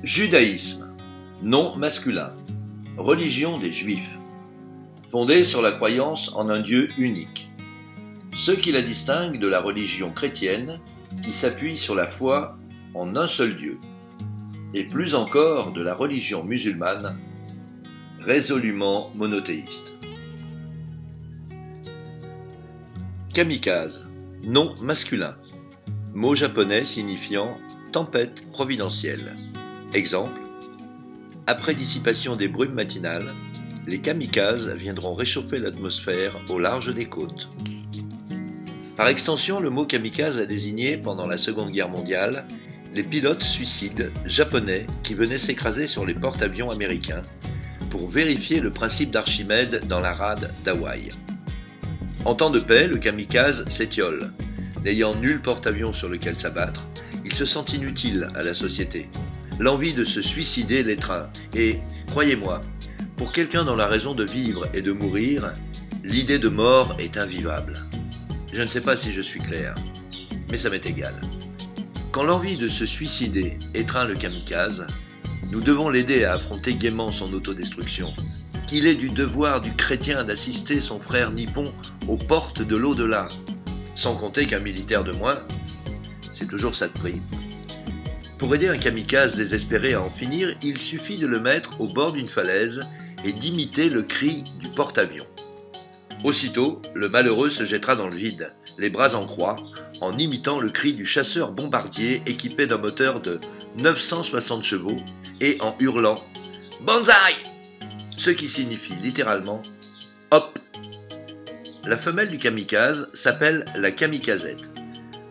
Judaïsme, nom masculin, religion des Juifs, fondée sur la croyance en un Dieu unique. Ce qui la distingue de la religion chrétienne qui s'appuie sur la foi en un seul Dieu, et plus encore de la religion musulmane, résolument monothéiste. Kamikaze, nom masculin, mot japonais signifiant tempête providentielle. Exemple, après dissipation des brumes matinales, les kamikazes viendront réchauffer l'atmosphère au large des côtes. Par extension, le mot kamikaze a désigné, pendant la Seconde Guerre mondiale, les pilotes suicides japonais qui venaient s'écraser sur les porte-avions américains pour vérifier le principe d'Archimède dans la rade d'Hawaï. En temps de paix, le kamikaze s'étiole. N'ayant nul porte-avions sur lequel s'abattre, il se sent inutile à la société. L'envie de se suicider l'étreint. Et, croyez-moi, pour quelqu'un dont la raison de vivre est de mourir, l'idée de mort est invivable. Je ne sais pas si je suis clair, mais ça m'est égal. Quand l'envie de se suicider étreint le kamikaze, nous devons l'aider à affronter gaiement son autodestruction. Qu'il est du devoir du chrétien d'assister son frère nippon aux portes de l'au-delà, sans compter qu'un militaire de moins, c'est toujours ça de prix. Pour aider un kamikaze désespéré à en finir, il suffit de le mettre au bord d'une falaise et d'imiter le cri du porte-avions. Aussitôt, le malheureux se jettera dans le vide, les bras en croix, en imitant le cri du chasseur bombardier équipé d'un moteur de 960 chevaux et en hurlant « Banzai !», ce qui signifie littéralement « hop ». La femelle du kamikaze s'appelle la kamikazette.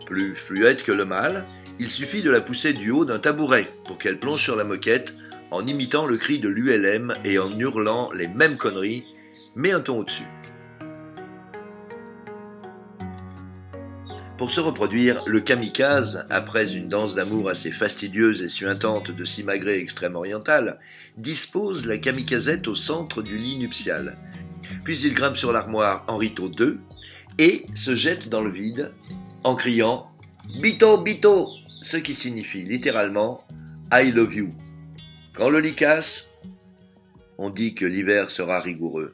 Plus fluette que le mâle, il suffit de la pousser du haut d'un tabouret pour qu'elle plonge sur la moquette en imitant le cri de l'ULM et en hurlant les mêmes conneries, mais un ton au-dessus. Pour se reproduire, le kamikaze, après une danse d'amour assez fastidieuse et suintante de simagrée extrême-orientale, dispose la kamikazette au centre du lit nuptial. Puis il grimpe sur l'armoire Henritot II et se jette dans le vide en criant « Bito, Bito !», ce qui signifie littéralement « I love you ». Quand le lit casse, on dit que l'hiver sera rigoureux.